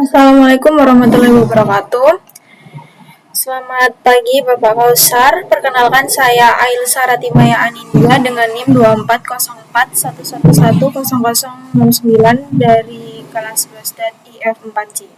Assalamualaikum warahmatullahi wabarakatuh. Selamat pagi Bapak Kausar. Perkenalkan saya Ailsa Ratimaya Anindya dengan NIM 240411101069 dari kelas 11 dan IF4J.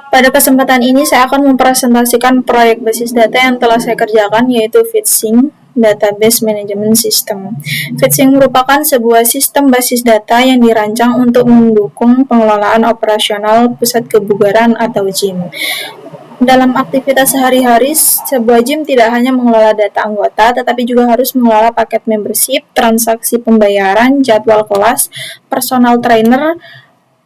Pada kesempatan ini saya akan mempresentasikan proyek basis data yang telah saya kerjakan, yaitu FeedSync Database Management System. FeedSync merupakan sebuah sistem basis data yang dirancang untuk mendukung pengelolaan operasional pusat kebugaran atau GYM. Dalam aktivitas sehari-hari, sebuah GYM tidak hanya mengelola data anggota, tetapi juga harus mengelola paket membership, transaksi pembayaran, jadwal kelas, personal trainer,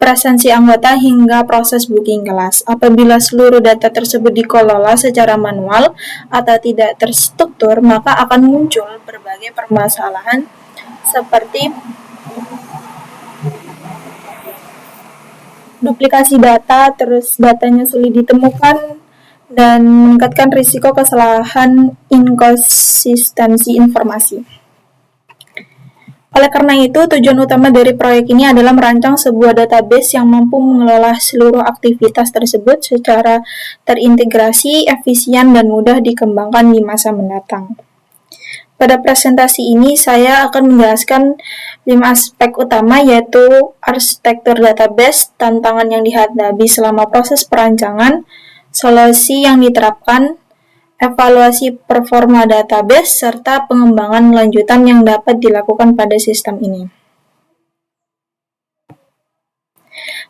presensi anggota, hingga proses booking kelas. Apabila seluruh data tersebut dikelola secara manual atau tidak terstruktur, maka akan muncul berbagai permasalahan seperti duplikasi data, terus datanya sulit ditemukan, dan meningkatkan risiko kesalahan inkonsistensi informasi. Oleh karena itu, tujuan utama dari proyek ini adalah merancang sebuah database yang mampu mengelola seluruh aktivitas tersebut secara terintegrasi, efisien, dan mudah dikembangkan di masa mendatang. Pada presentasi ini, saya akan menjelaskan 5 aspek utama, yaitu arsitektur database, tantangan yang dihadapi selama proses perancangan, solusi yang diterapkan, evaluasi performa database, serta pengembangan lanjutan yang dapat dilakukan pada sistem ini.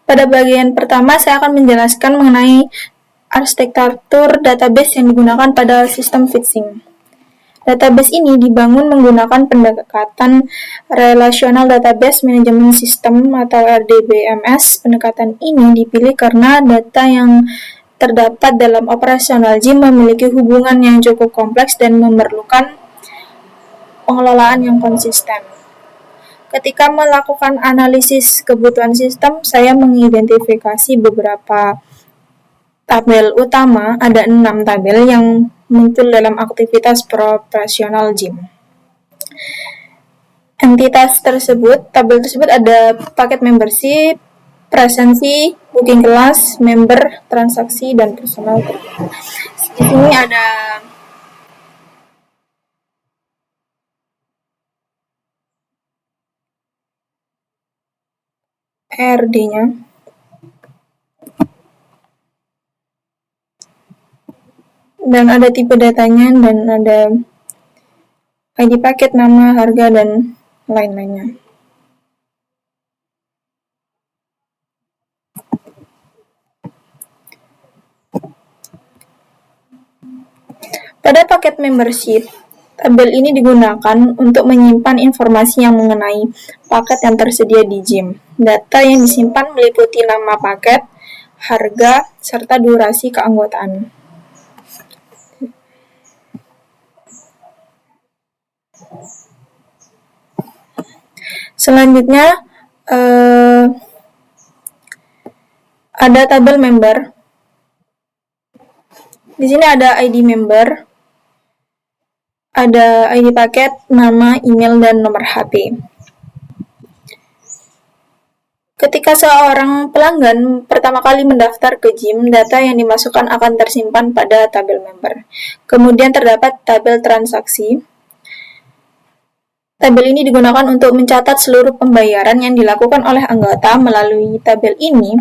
Pada bagian pertama, saya akan menjelaskan mengenai arsitektur database yang digunakan pada sistem FeedSync. Database ini dibangun menggunakan pendekatan Relational Database Management System atau RDBMS. Pendekatan ini dipilih karena data yang terdapat dalam operasional GYM memiliki hubungan yang cukup kompleks dan memerlukan pengelolaan yang konsisten. Ketika melakukan analisis kebutuhan sistem, saya mengidentifikasi beberapa tabel utama. Ada 6 tabel yang muncul dalam aktivitas operasional GYM. Tabel tersebut ada paket membership, presensi, booking kelas, member, transaksi, dan personal. Di sini ada RD-nya. Dan ada tipe datanya, dan ada ID paket, nama, harga, dan lain-lainnya. Pada paket membership, tabel ini digunakan untuk menyimpan informasi yang mengenai paket yang tersedia di GYM. Data yang disimpan meliputi nama paket, harga, serta durasi keanggotaan. Selanjutnya, ada tabel member. Di sini ada ID member, ada ID paket, nama, email, dan nomor HP. Ketika seorang pelanggan pertama kali mendaftar ke GYM, data yang dimasukkan akan tersimpan pada tabel member. Kemudian terdapat tabel transaksi. Tabel ini digunakan untuk mencatat seluruh pembayaran yang dilakukan oleh anggota. Melalui tabel ini,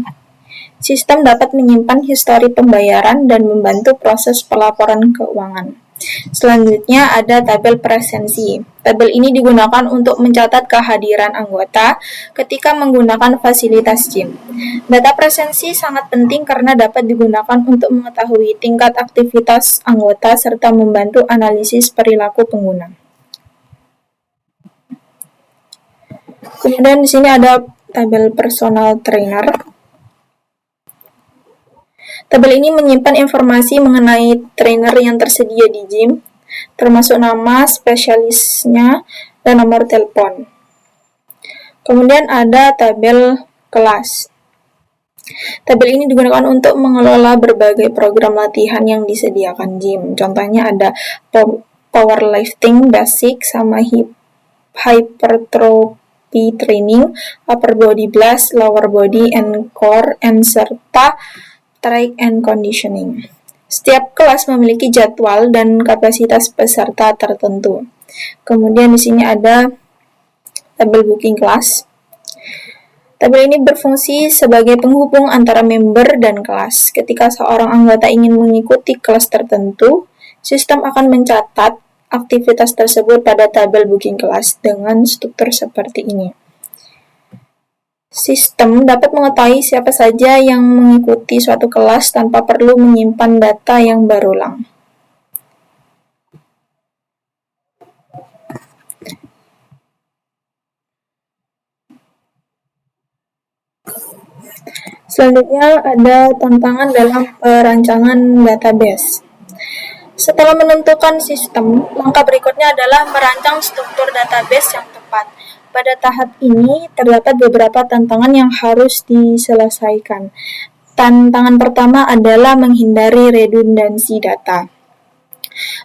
sistem dapat menyimpan histori pembayaran dan membantu proses pelaporan keuangan. Selanjutnya ada tabel presensi. Tabel ini digunakan untuk mencatat kehadiran anggota ketika menggunakan fasilitas GYM. Data presensi sangat penting karena dapat digunakan untuk mengetahui tingkat aktivitas anggota serta membantu analisis perilaku pengguna. Kemudian di sini ada tabel personal trainer. Tabel ini menyimpan informasi mengenai trainer yang tersedia di GYM, termasuk nama, spesialisnya, dan nomor telepon. Kemudian ada tabel kelas. Tabel ini digunakan untuk mengelola berbagai program latihan yang disediakan GYM. Contohnya ada powerlifting basic sama hypertrophy seperti training, upper body blast, lower body and core, and serta track and conditioning. Setiap kelas memiliki jadwal dan kapasitas peserta tertentu. Kemudian di sini ada tabel booking kelas. Tabel ini berfungsi sebagai penghubung antara member dan kelas. Ketika seorang anggota ingin mengikuti kelas tertentu, sistem akan mencatat aktivitas tersebut pada tabel booking kelas dengan struktur seperti ini. Sistem dapat mengetahui siapa saja yang mengikuti suatu kelas tanpa perlu menyimpan data yang berulang. Selanjutnya ada tantangan dalam perancangan database. Setelah menentukan sistem, langkah berikutnya adalah merancang struktur database yang tepat. Pada tahap ini, terdapat beberapa tantangan yang harus diselesaikan. Tantangan pertama adalah menghindari redundansi data.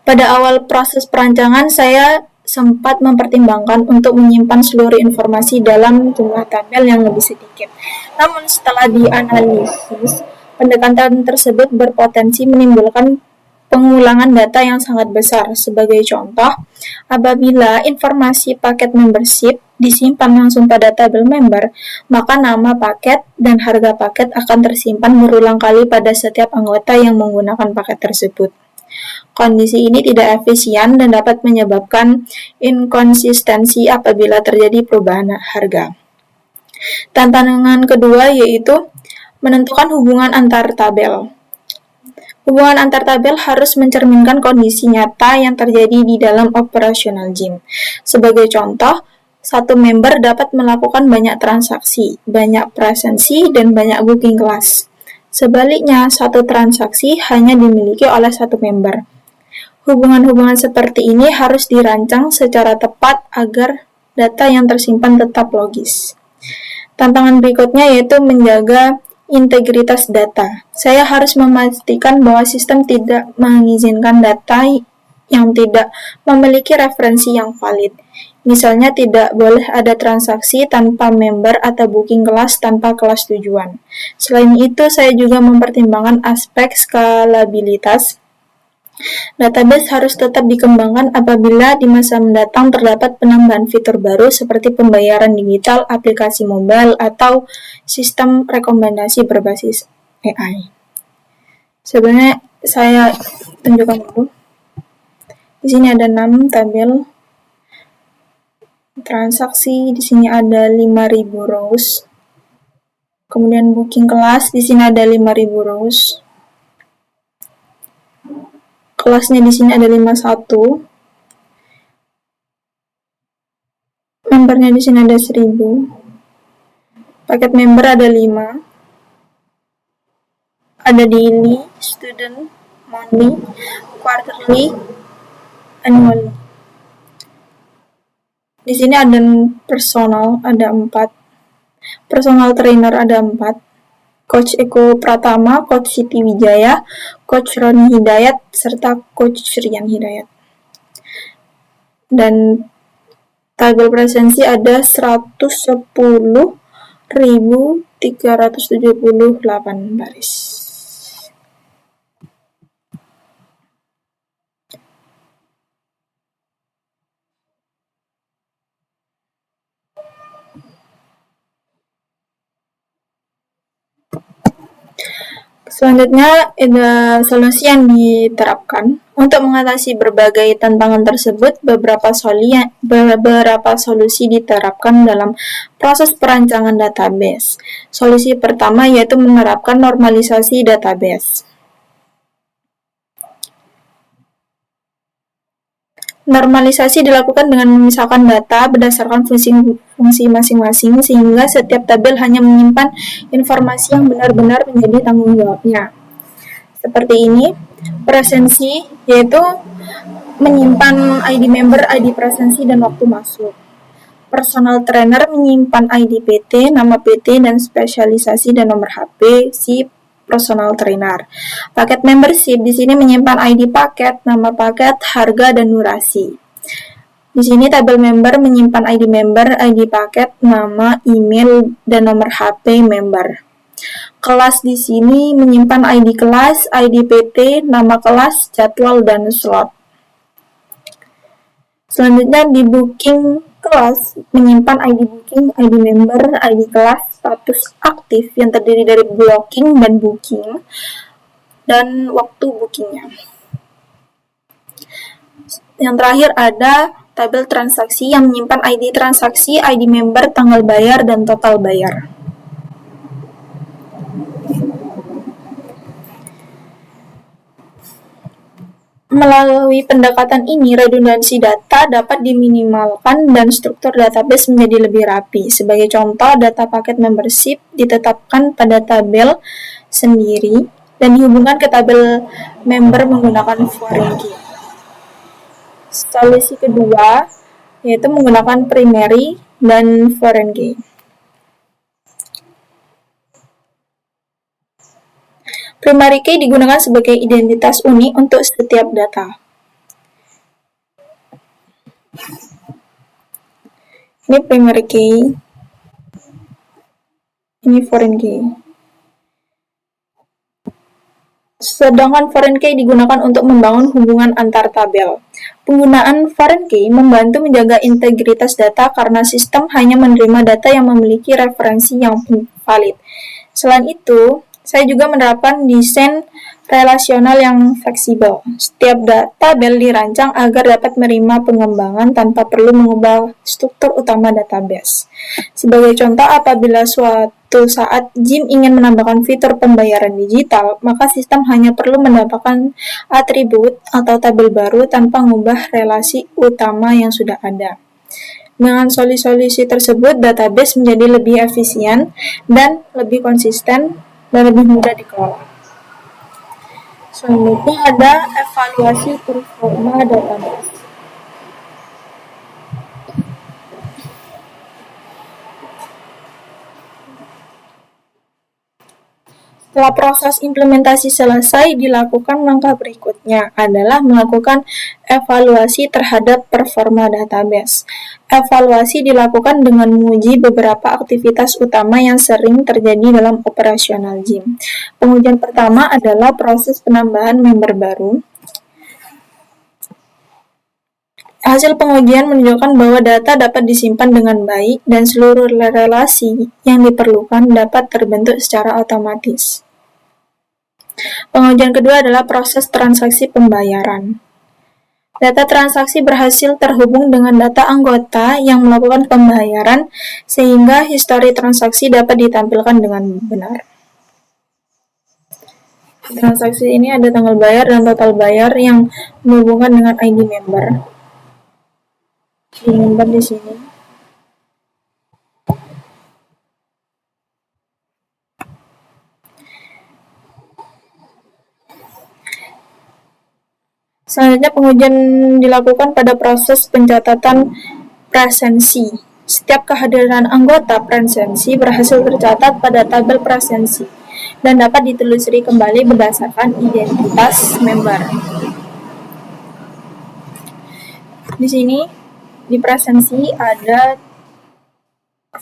Pada awal proses perancangan, saya sempat mempertimbangkan untuk menyimpan seluruh informasi dalam jumlah tabel yang lebih sedikit. Namun setelah dianalisis, pendekatan tersebut berpotensi menimbulkan pengulangan data yang sangat besar. Sebagai contoh, apabila informasi paket membership disimpan langsung pada tabel member, maka nama paket dan harga paket akan tersimpan berulang kali pada setiap anggota yang menggunakan paket tersebut. Kondisi ini tidak efisien dan dapat menyebabkan inkonsistensi apabila terjadi perubahan harga. Tantangan kedua yaitu menentukan hubungan antar tabel. Hubungan antar tabel harus mencerminkan kondisi nyata yang terjadi di dalam operasional gym. Sebagai contoh, satu member dapat melakukan banyak transaksi, banyak presensi, dan banyak booking kelas. Sebaliknya, satu transaksi hanya dimiliki oleh satu member. Hubungan-hubungan seperti ini harus dirancang secara tepat agar data yang tersimpan tetap logis. Tantangan berikutnya yaitu menjaga integritas data. Saya harus memastikan bahwa sistem tidak mengizinkan data yang tidak memiliki referensi yang valid. Misalnya tidak boleh ada transaksi tanpa member atau booking kelas tanpa kelas tujuan. Selain itu, saya juga mempertimbangkan aspek skalabilitas. Database harus tetap dikembangkan apabila di masa mendatang terdapat penambahan fitur baru seperti pembayaran digital, aplikasi mobile, atau sistem rekomendasi berbasis AI. Sebenarnya saya tunjukkan dulu. Di sini ada 6 tabel transaksi, di sini ada 5.000 rows. Kemudian booking kelas, di sini ada 5.000 rows. Kelasnya di sini ada 51. Membernya di sini ada 1000. Paket member ada 5. Ada daily, student, monthly, quarterly, annually. Di sini ada personal, ada 4. Personal trainer ada 4. Coach Eko Pratama, Coach Siti Wijaya, Coach Roni Hidayat, serta Coach Rian Hidayat. Dan tabel presensi ada 110.378 baris. Selanjutnya, ada solusi yang diterapkan. Untuk mengatasi berbagai tantangan tersebut, beberapa solusi diterapkan dalam proses perancangan database. Solusi pertama yaitu menerapkan normalisasi database. Normalisasi dilakukan dengan memisahkan data berdasarkan fungsi masing-masing sehingga setiap tabel hanya menyimpan informasi yang benar-benar menjadi tanggung jawabnya. Seperti ini, presensi yaitu menyimpan ID member, ID presensi, dan waktu masuk. Personal trainer menyimpan ID PT, nama PT, dan spesialisasi dan nomor HP si personal trainer. Paket membership di sini menyimpan ID paket, nama paket, harga, dan durasi. Di sini tabel member menyimpan ID member, ID paket, nama, email, dan nomor HP member. Kelas di sini menyimpan ID kelas, ID PT, nama kelas, jadwal, dan slot. Selanjutnya di booking kelas menyimpan ID booking, ID member, ID kelas, status aktif yang terdiri dari blocking dan booking, dan waktu bookingnya. Yang terakhir ada tabel transaksi yang menyimpan ID transaksi, ID member, tanggal bayar, dan total bayar. Melalui pendekatan ini, redundansi data dapat diminimalkan dan struktur database menjadi lebih rapi. Sebagai contoh, data paket membership ditetapkan pada tabel sendiri dan dihubungkan ke tabel member menggunakan foreign key. Solusi kedua yaitu menggunakan primary dan foreign key. Primary key digunakan sebagai identitas unik untuk setiap data. Ini primary key, ini foreign key. Sedangkan foreign key digunakan untuk membangun hubungan antar tabel. Penggunaan foreign key membantu menjaga integritas data karena sistem hanya menerima data yang memiliki referensi yang valid. Selain itu, saya juga menerapkan desain relasional yang fleksibel. Setiap tabel dirancang agar dapat menerima pengembangan tanpa perlu mengubah struktur utama database. Sebagai contoh, apabila suatu saat Jim ingin menambahkan fitur pembayaran digital, maka sistem hanya perlu menambahkan atribut atau tabel baru tanpa mengubah relasi utama yang sudah ada. Dengan solusi tersebut, database menjadi lebih efisien dan lebih konsisten dan lebih mudah dikelola. Selanjutnya ada evaluasi performa database. Setelah proses implementasi selesai, dilakukan langkah berikutnya adalah melakukan evaluasi terhadap performa database. Evaluasi dilakukan dengan menguji beberapa aktivitas utama yang sering terjadi dalam operasional Jim. Pengujian pertama adalah proses penambahan member baru. Hasil pengujian menunjukkan bahwa data dapat disimpan dengan baik dan seluruh relasi yang diperlukan dapat terbentuk secara otomatis. Pengujian kedua adalah proses transaksi pembayaran. Data transaksi berhasil terhubung dengan data anggota yang melakukan pembayaran sehingga histori transaksi dapat ditampilkan dengan benar. Transaksi ini ada tanggal bayar dan total bayar yang menghubungkan dengan ID member. ID member di sini. Selanjutnya pengujian dilakukan pada proses pencatatan presensi. Setiap kehadiran anggota presensi berhasil tercatat pada tabel presensi dan dapat ditelusuri kembali berdasarkan identitas member. Di sini di presensi ada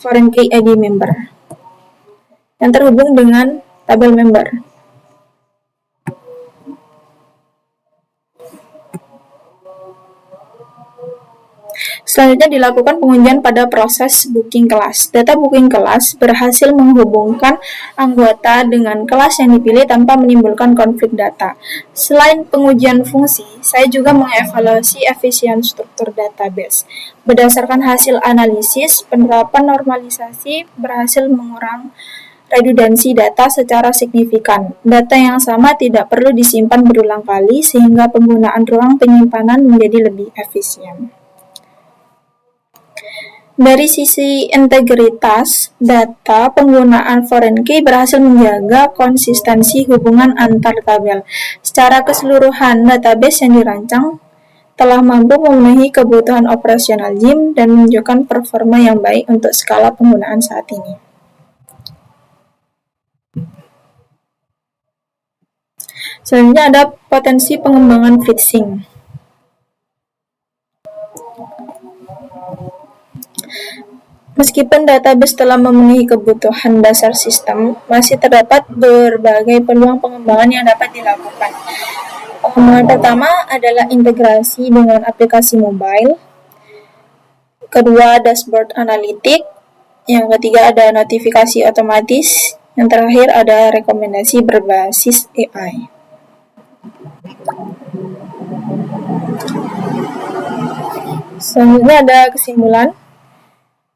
foreign key ID member yang terhubung dengan tabel member. Selanjutnya dilakukan pengujian pada proses booking kelas. Data booking kelas berhasil menghubungkan anggota dengan kelas yang dipilih tanpa menimbulkan konflik data. Selain pengujian fungsi, saya juga mengevaluasi efisiensi struktur database. Berdasarkan hasil analisis, penerapan normalisasi berhasil mengurangi redundansi data secara signifikan. Data yang sama tidak perlu disimpan berulang kali sehingga penggunaan ruang penyimpanan menjadi lebih efisien. Dari sisi integritas data, penggunaan foreign key berhasil menjaga konsistensi hubungan antar tabel. Secara keseluruhan, database yang dirancang telah mampu memenuhi kebutuhan operasional Jim dan menunjukkan performa yang baik untuk skala penggunaan saat ini. Selanjutnya ada potensi pengembangan fixing. Meskipun database telah memenuhi kebutuhan dasar sistem, masih terdapat berbagai peluang pengembangan yang dapat dilakukan. Pengembangan pertama adalah integrasi dengan aplikasi mobile. Kedua, dashboard analitik. Yang ketiga ada notifikasi otomatis. Yang terakhir ada rekomendasi berbasis AI. Selanjutnya ada kesimpulan.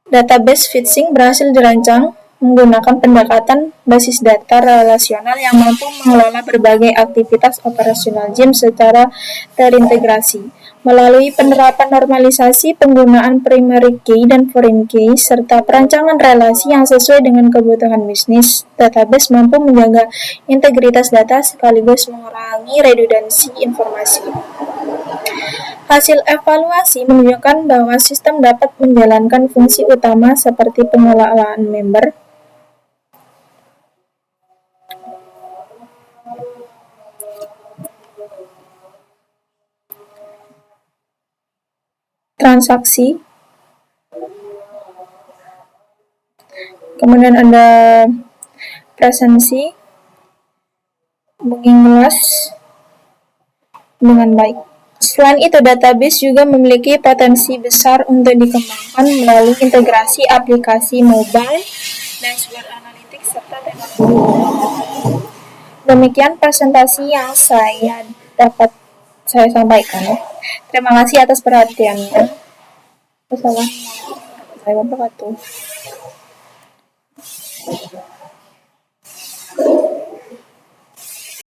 Database fitting berhasil dirancang menggunakan pendekatan basis data relasional yang mampu mengelola berbagai aktivitas operasional GIM secara terintegrasi. Melalui penerapan normalisasi, penggunaan primary key dan foreign key, serta perancangan relasi yang sesuai dengan kebutuhan bisnis, database mampu menjaga integritas data sekaligus mengurangi redundansi informasi. Hasil evaluasi menunjukkan bahwa sistem dapat menjalankan fungsi utama seperti pengelolaan member, transaksi, kemudian ada presensi, mengulas dengan baik. Selain itu, database juga memiliki potensi besar untuk dikembangkan melalui integrasi aplikasi mobile, dashboard analitik, serta teknologi. Demikian presentasi yang dapat saya sampaikan. Terima kasih atas perhatiannya. Wassalamualaikum warahmatullahi wabarakatuh.